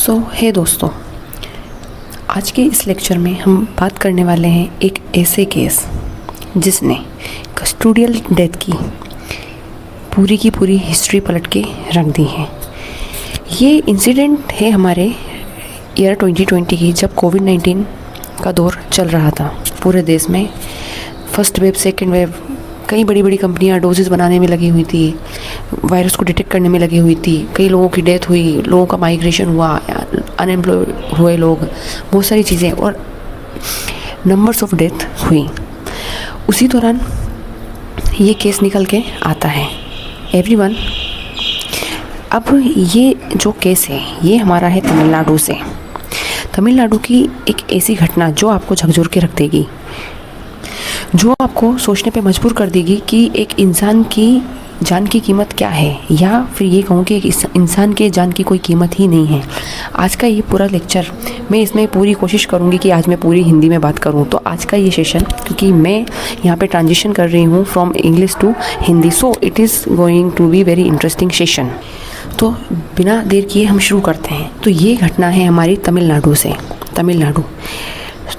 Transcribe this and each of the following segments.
हे दोस्तों, आज के इस लेक्चर में हम बात करने वाले हैं एक ऐसे केस जिसने कस्टोडियल डेथ की पूरी हिस्ट्री पलट के रख दी है। ये इंसिडेंट है हमारे ईयर 2020 की, जब कोविड-19 का दौर चल रहा था पूरे देश में। फर्स्ट वेव, सेकेंड वेव, कई बड़ी कंपनियां डोजेस बनाने में लगी हुई थी, वायरस को डिटेक्ट करने में लगी हुई थी। कई लोगों की डेथ हुई, लोगों का माइग्रेशन हुआ, अनएम्प्लॉय हुए लोग, बहुत सारी चीज़ें और नंबर्स ऑफ डेथ हुई। उसी दौरान ये केस निकल के आता है एवरीवन। अब ये जो केस है ये हमारा है तमिलनाडु से। तमिलनाडु की एक ऐसी घटना जो आपको झकझोर के रख देगी, जो आपको सोचने पे मजबूर कर देगी कि एक इंसान की जान की कीमत क्या है, या फिर ये कहूँ कि एक इंसान के जान की कोई कीमत ही नहीं है। आज का ये पूरा लेक्चर मैं इसमें पूरी कोशिश करूँगी कि आज मैं पूरी हिंदी में बात करूँ। तो आज का ये सेशन, क्योंकि मैं यहाँ पे ट्रांजिशन कर रही हूँ from English to Hindi, so it is going to be very interesting session. तो बिना देर किए हम शुरू करते हैं। तो ये घटना है हमारी तमिलनाडु से। तमिलनाडु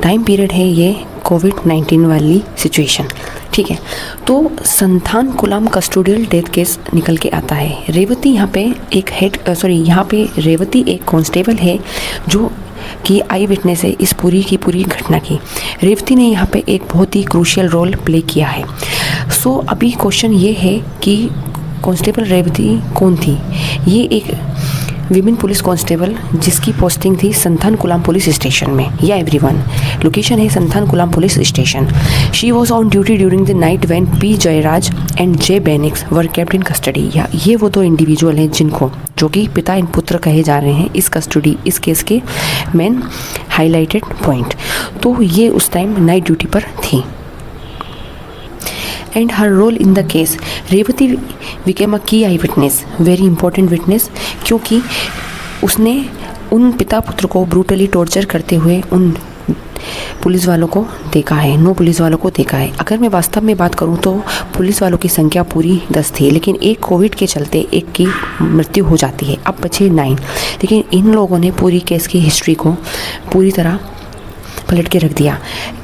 टाइम पीरियड है ये कोविड-19 वाली सिचुएशन, ठीक है। तो संथानकुलम कस्टोडियल डेथ केस निकल के आता है। रेवती यहाँ पे यहाँ पे रेवती एक कांस्टेबल है जो कि आई विटनेस है इस पूरी घटना की। रेवती ने यहाँ पे एक बहुत ही क्रूशियल रोल प्ले किया है। सो अभी क्वेश्चन ये है कि कांस्टेबल रेवती कौन थी? ये एक विमेन पुलिस कांस्टेबल जिसकी पोस्टिंग थी संथानकुलम पुलिस स्टेशन में। या एवरीवन, लोकेशन है Sathankulam police station. She was on duty during the night when P Jayaraj and J Bennix were kept in custody. Yeah ये वो दो इंडिविजुअल हैं जो कि पिता एंड पुत्र कहे जा रहे हैं इस केस के मेन हाईलाइटेड पॉइंट। तो ये उस टाइम नाइट ड्यूटी पर थी। And her role in the case, Revathi became a key eye witness, very important witness, क्योंकि उसने उन पिता पुत्र को ब्रूटली टॉर्चर करते हुए उन पुलिस वालों को देखा है, 9 पुलिस वालों को देखा है। अगर मैं वास्तव में बात करूं तो पुलिस वालों की संख्या पूरी 10 थी, लेकिन एक कोविड के चलते एक की मृत्यु हो जाती है, अब बचे 9। लेकिन इन लोगों ने पूरी केस की हिस्ट्री को पूरी तरह पलट के रख दिया।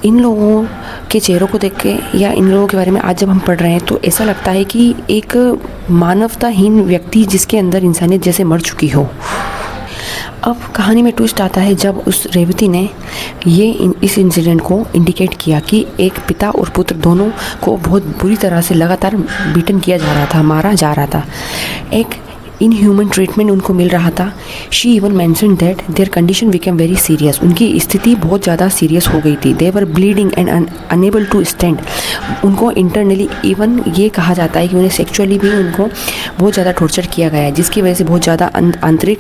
इन लोगों के चेहरों को देख के या इन लोगों के बारे में आज जब हम पढ़ रहे हैं तो ऐसा लगता है कि एक मानवताहीन व्यक्ति जिसके अंदर इंसानियत जैसे मर चुकी हो। अब कहानी में ट्विस्ट आता है जब उस रेवती ने इस इंसिडेंट को इंडिकेट किया कि एक पिता और पुत्र दोनों को बहुत बुरी तरह से लगातार बीटन किया जा रहा था, मारा जा रहा था, एक इनह्यूमन ट्रीटमेंट उनको मिल रहा था। She even mentioned that their condition became very serious. उनकी स्थिति बहुत ज़्यादा सीरियस हो गई थी। They were bleeding and unable to stand. उनको इंटरनली इवन ये कहा जाता है कि उन्हें सेक्सुअली भी उनको बहुत ज़्यादा टॉर्चर किया गया है, जिसकी वजह से बहुत ज़्यादा आंतरिक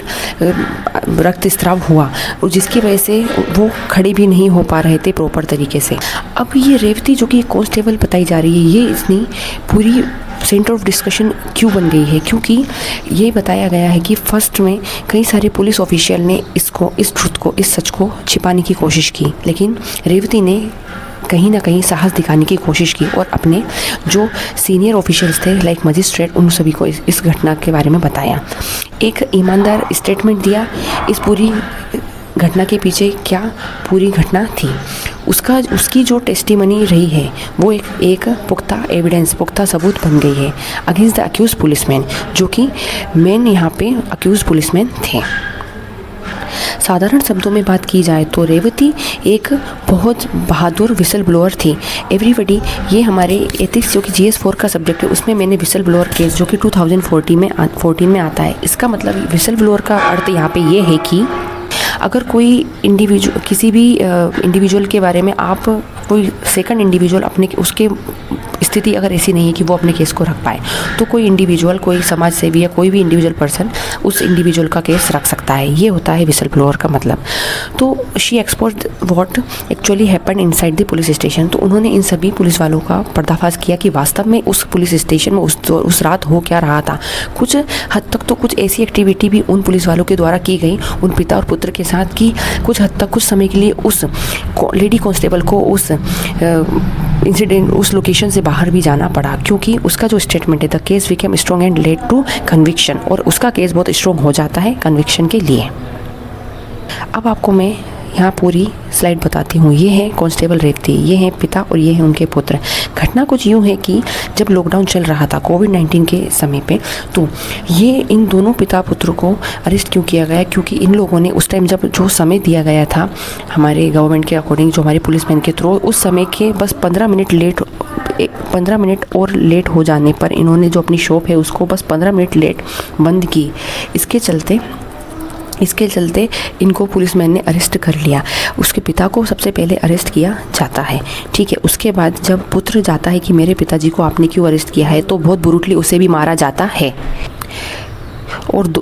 रक्तस्राव हुआ और जिसकी वजह से वो खड़े भी नहीं हो पा रहे थे प्रॉपर तरीके से। अब ये रेवती जो कि कांस्टेबल बताई जा रही है, ये इतनी पूरी सेंटर ऑफ डिस्कशन क्यों बन गई है? क्योंकि ये बताया गया है कि फर्स्ट में कई सारे पुलिस ऑफिशियल ने इस सच को छिपाने की कोशिश की, लेकिन रेवती ने कहीं ना कहीं साहस दिखाने की कोशिश की और अपने जो सीनियर ऑफिशियल्स थे लाइक मजिस्ट्रेट, उन सभी को इस घटना के बारे में बताया। एक ईमानदार स्टेटमेंट दिया। इस पूरी घटना के पीछे क्या पूरी घटना थी उसकी जो टेस्टिमनी रही है वो एक पुख्ता एविडेंस, पुख्ता सबूत बन गई है अगेंस्ट द अक्यूज पुलिसमैन, जो कि मेन यहाँ पे अक्यूज पुलिसमैन थे। साधारण शब्दों में बात की जाए तो रेवती एक बहुत बहादुर विसल ब्लोअर थी। एवरीबडी, ये हमारे एथिक्स जो कि GS4 का सब्जेक्ट है उसमें मैंने विसल ब्लोअर केस जो कि 2014 में आता है। इसका मतलब विसल ब्लोअर का अर्थ यहाँ पे ये है कि अगर कोई किसी भी इंडिविजुअल के बारे में आप कोई सेकंड इंडिविजुअल उसके स्थिति अगर ऐसी नहीं है कि वो अपने केस को रख पाए, तो कोई इंडिविजुअल, कोई समाज सेवी या कोई भी इंडिविजुअल पर्सन उस इंडिविजुअल का केस रख सकता है। ये होता है विसल ब्लोअर का मतलब। तो she expose what actually happened inside the police station. तो उन्होंने इन सभी पुलिस वालों का पर्दाफाश किया कि वास्तव में उस पुलिस स्टेशन में उस रात हो क्या रहा था। कुछ हद तक तो कुछ ऐसी एक्टिविटी भी उन पुलिस वालों के द्वारा की गई उन पिता और पुत्र के साथ कि कुछ हद तक कुछ समय के लिए उस लेडी कांस्टेबल को उस लोकेशन से बाहर भी जाना पड़ा, क्योंकि उसका जो स्टेटमेंट है the case became strong and led to conviction, और उसका केस बहुत स्ट्रॉन्ग हो जाता है कन्विक्शन के लिए। अब आपको मैं यहाँ पूरी स्लाइड बताती हूँ। ये है कांस्टेबल रेवती, ये हैं पिता और ये हैं उनके पुत्र। घटना कुछ यूँ है कि जब लॉकडाउन चल रहा था कोविड-19 के समय पे, तो ये इन दोनों पिता पुत्र को अरेस्ट क्यों किया गया, क्योंकि इन लोगों ने उस टाइम जब जो समय दिया गया था हमारे गवर्नमेंट के अकॉर्डिंग, जो हमारे पुलिसमैन के थ्रू, उस समय के बस 15 मिनट और लेट हो जाने पर इन्होंने जो अपनी शॉप है उसको बस 15 मिनट लेट बंद की। इसके चलते इनको पुलिसमैन ने अरेस्ट कर लिया। उसके पिता को सबसे पहले अरेस्ट किया जाता है, ठीक है। उसके बाद जब पुत्र जाता है कि मेरे पिताजी को आपने क्यों अरेस्ट किया है, तो बहुत ब्रूटली उसे भी मारा जाता है और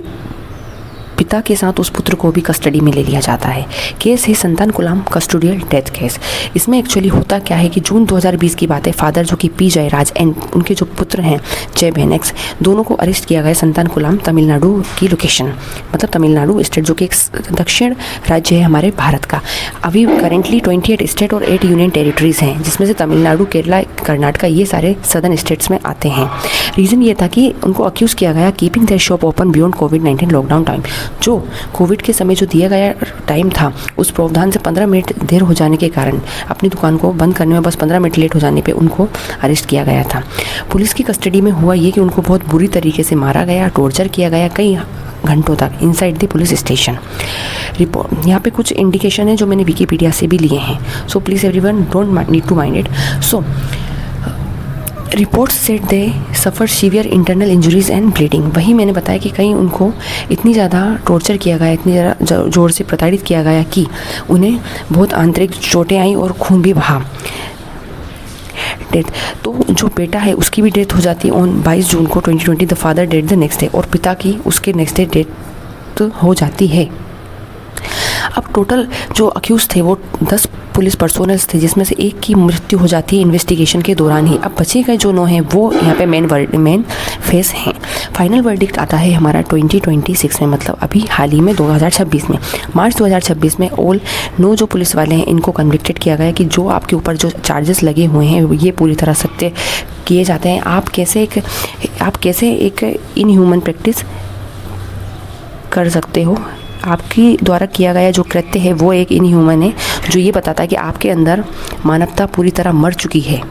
पिता के साथ उस पुत्र को भी कस्टडी में ले लिया जाता है। केस है संतान कुलाम कस्टोडियल डेथ केस। इसमें एक्चुअली होता क्या है कि जून 2020 की बात है। फादर जो कि पी जयराज एंड उनके जो पुत्र हैं जय बेनेक्स, दोनों को अरेस्ट किया गया संतान कुलाम तमिलनाडु की लोकेशन, मतलब तमिलनाडु स्टेट जो कि एक दक्षिण राज्य है हमारे भारत का। अभी करेंटली 28 स्टेट और 8 यूनियन टेरिटरीज हैं, जिसमें से तमिलनाडु, केरला, कर्नाटका ये सारे सदर्न स्टेट्स में आते हैं। रीज़न ये था कि उनको अक्यूज़ किया गया keeping their shop open beyond covid lockdown time. जो कोविड के समय जो दिया गया टाइम था उस प्रावधान से 15 मिनट देर हो जाने के कारण अपनी दुकान को बंद करने में बस 15 मिनट लेट हो जाने पे उनको अरेस्ट किया गया था। पुलिस की कस्टडी में हुआ ये कि उनको बहुत बुरी तरीके से मारा गया, टॉर्चर किया गया कई घंटों तक inside the police station. Report यहाँ पे कुछ इंडिकेशन है जो मैंने विकीपीडिया से भी लिए हैं, so please everyone don't need to mind it. So reports said they suffer severe internal injuries and bleeding. वही मैंने बताया कि कहीं उनको इतनी ज़्यादा टॉर्चर किया गया, इतनी ज़्यादा जोर से प्रताड़ित किया गया कि उन्हें बहुत आंतरिक चोटें आई और खून भी बहा। डेथ, तो जो बेटा है उसकी भी डेथ हो जाती है ऑन 22 जून को 2020। The father dead the next day, और पिता की उसके नेक्स्ट डे डेथ हो जाती है। अब टोटल जो अक्यूज़ थे वो 10 पुलिस पर्सोनल्स थे, जिसमें से एक की मृत्यु हो जाती है इन्वेस्टिगेशन के दौरान ही। अब बचे गए जो 9 हैं वो यहाँ पे मेन फेस हैं। फाइनल वर्डिक्ट आता है हमारा 2026 में, मतलब अभी हाल ही में 2026 में, मार्च 2026 में। ऑल 9 जो पुलिस वाले हैं इनको कन्विक्टेड किया गया कि जो आपके ऊपर जो चार्जेस लगे हुए हैं ये पूरी तरह सत्य किए जाते हैं। आप कैसे एक इनह्यूमन प्रैक्टिस कर सकते हो, आपकी द्वारा किया गया जो कृत्य है वो एक इनह्यूमन है, जो ये बताता है कि आपके अंदर मानवता पूरी तरह मर चुकी है।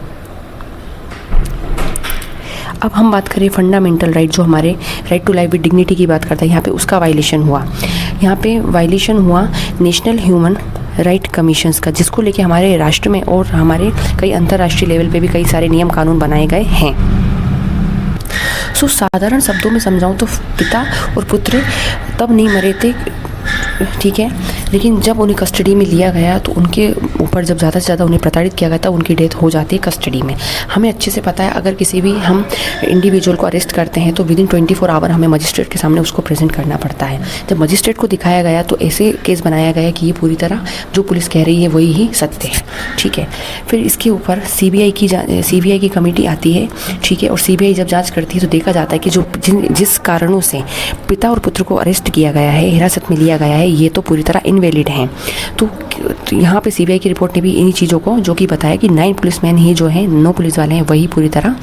अब हम बात करें फंडामेंटल राइट, जो हमारे right to life with dignity की बात करता है। यहाँ पे उसका वायलेशन हुआ, यहाँ पे वायलेशन हुआ नेशनल ह्यूमन राइट कमीशंस का, जिसको लेके हमारे राष्ट्र में और हमारे कई अंतर्राष्ट्रीय लेवल पे भी कई सारे नियम कानून बनाए गए हैं। सो साधारण शब्दों में समझाऊं तो पिता और पुत्र तब नहीं मरे थे, ठीक है, लेकिन जब उन्हें कस्टडी में लिया गया तो उनके ऊपर जब ज़्यादा से ज़्यादा उन्हें प्रताड़ित किया गया था, उनकी डेथ हो जाती है कस्टडी में। हमें अच्छे से पता है अगर किसी भी हम इंडिविजुअल को अरेस्ट करते हैं तो विदिन 24 आवर हमें मजिस्ट्रेट के सामने उसको प्रेजेंट करना पड़ता है। जब मजिस्ट्रेट को दिखाया गया तो ऐसे केस बनाया गया कि ये पूरी तरह जो पुलिस कह रही है वही ही सत्य है, ठीक है। फिर इसके ऊपर सीबीआई की कमेटी आती है, ठीक है, और सीबीआई जब जाँच करती है तो देखा जाता है कि जो जिस कारणों से पिता और पुत्र को अरेस्ट किया गया है, हिरासत में लिया गया है, ये तो पूरी तरह इनवैलिड हैं। तो यहाँ पे सीबीआई की रिपोर्ट ने भी इन्हीं चीज़ों को जो कि बताया कि 9 पुलिसमैन ही जो हैं, 9 पुलिस वाले हैं, वही पूरी तरह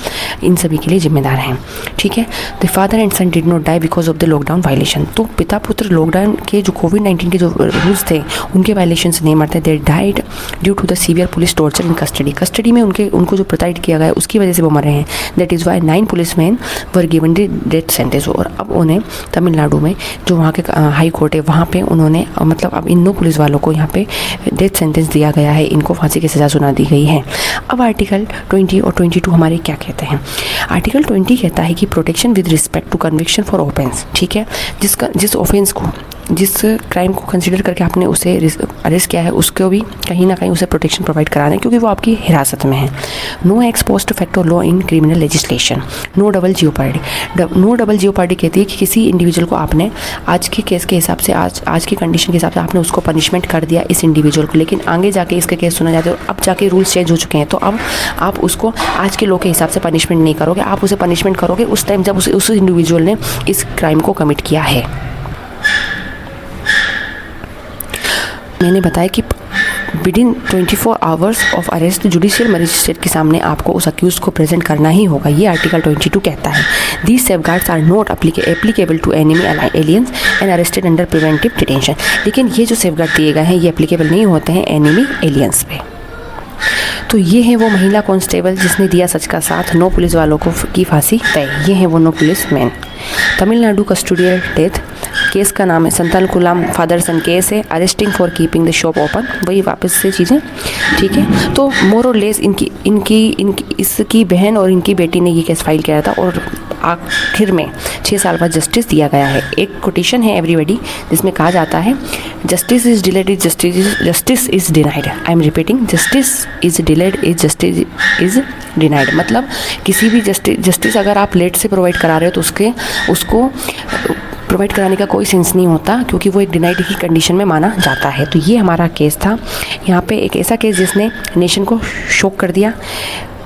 इन सभी के लिए जिम्मेदार हैं, ठीक है। The father and son did not die because of the lockdown violation. तो पिता पुत्र लॉकडाउन के जो कोविड-19 के जो रूल्स थे उनके वायलेशन से नहीं मरते, they died due to the severe police torture in custody में उनको जो प्रताड़ित किया गया उसकी वजह से वो मर रहे हैं। That is why 9 policeman were given the death sentence. और अब उन्हें तमिलनाडु में जो वहाँ के हाई कोर्ट है वहाँ पे उन्होंने मतलब अब इन 9 पुलिस वालों को यहाँ पे डेथ सेंटेंस दिया गया है, इनको फांसी की सज़ा सुना दी गई है। अब आर्टिकल 20 और 22 हमारे क्या कहते हैं। आर्टिकल 20 कहता है कि protection with respect to conviction for offence, ठीक है, जिस ऑफेंस को, जिस क्राइम को कंसिडर करके आपने उसे अरेस्ट किया है उसको भी कहीं ना कहीं उसे प्रोटेक्शन प्रोवाइड कराना है, क्योंकि वो आपकी हिरासत में है। No ex post facto law in criminal legislation, no double jeopardy. No double jeopardy कहती है कि किसी इंडिविजुअल को आपने आज के केस के हिसाब से, आज की कंडीशन के हिसाब से आपने उसको पनिशमेंट कर दिया इस इंडिविजुअल को, लेकिन आगे जाके इसके केस सुना जाते हैं और अब जाके रूल्स चेंज हो चुके हैं, तो अब आप उसको आज के लॉ के हिसाब से पनिशमेंट नहीं करोगे, आप उसे पनिशमेंट करोगे उस टाइम जब उस इंडिविजुअल ने इस क्राइम को कमिट किया है। मैंने बताया कि within 24 hours of arrest judicial magistrate के सामने आपको उस अक्यूज को प्रेजेंट करना ही होगा, ये आर्टिकल 22 कहता है। These safeguards are not applicable to enemy aliens and arrested under preventive detention. लेकिन ये जो सेफगार्ड दिए गए हैं ये एप्लीकेबल नहीं होते हैं एनिमी एलियंस पे। तो ये है वो महिला कांस्टेबल जिसने दिया सच का साथ, 9 पुलिस वालों को की फांसी तय। ये है वो 9 police man. Tamil Nadu custodial death case का नाम है संतालकुलम फादर सन केस है, arresting for keeping the shop open. वही वापस से चीज़ें, ठीक है। तो मोर और लेस इसकी बहन और इनकी बेटी ने ये केस फाइल किया था और आखिर में 6 साल बाद जस्टिस दिया गया है। एक कोटेशन है एवरीबडी जिसमें कहा जाता है justice is delayed justice is denied. I am repeating, justice is delayed justice is denied. मतलब किसी भी जस्टिस अगर आप लेट से प्रोवाइड करा रहे हो तो उसको प्रोवाइड कराने का कोई सेंस नहीं होता, क्योंकि वो एक डिनाइड की कंडीशन में माना जाता है। तो ये हमारा केस था। यहाँ पे एक ऐसा केस जिसने नेशन को शॉक कर दिया।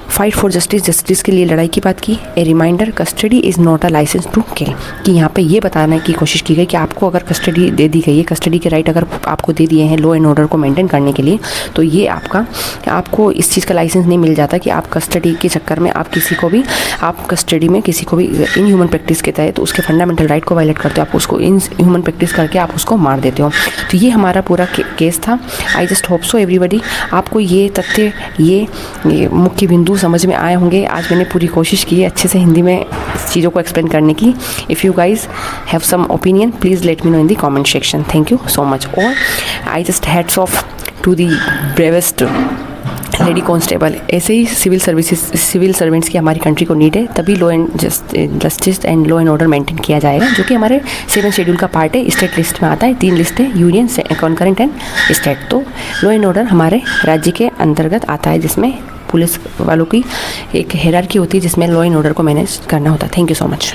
फाइट फॉर जस्टिस के लिए लड़ाई की बात की। A reminder, custody is not a licence to kill, कि यहाँ पे ये बताने की कोशिश की गई कि आपको अगर कस्टडी दे दी गई है, कस्टडी के राइट अगर आपको दे दिए हैं लॉ एंड ऑर्डर को मेंटेन करने के लिए, तो ये आपको इस चीज़ का लाइसेंस नहीं मिल जाता कि आप कस्टडी के चक्कर में आप कस्टडी में किसी को भी इन ह्यूमन प्रैक्टिस के तहत उसके फंडामेंटल राइट को वायलेट करते हो, आप उसको इन ह्यूमन प्रैक्टिस करके आप उसको मार देते हो। तो ये हमारा पूरा केस था। I just hope so everybody आपको ये तथ्य ये मुख्य बिंदु समझ में आए होंगे। आज मैंने पूरी कोशिश की है अच्छे से हिंदी में चीज़ों को एक्सप्लेन करने की। If you guys have some opinion please let me know in the comment section. Thank you so much. और I just hats off to the bravest lady constable. ऐसे ही सिविल सर्वेंट्स की हमारी कंट्री को need है, तभी law and justice and law and order maintain किया जाएगा, जो कि हमारे 7 शेड्यूल का पार्ट है। स्टेट लिस्ट में आता है, 3 लिस्ट है, यूनियन, कॉन्करेंट एंड स्टेट। तो लॉ एंड ऑर्डर हमारे राज्य के अंतर्गत आता है, जिसमें पुलिस वालों की एक हायरार्की होती है जिसमें लॉ एंड ऑर्डर को मैनेज करना होता है। Thank you so much.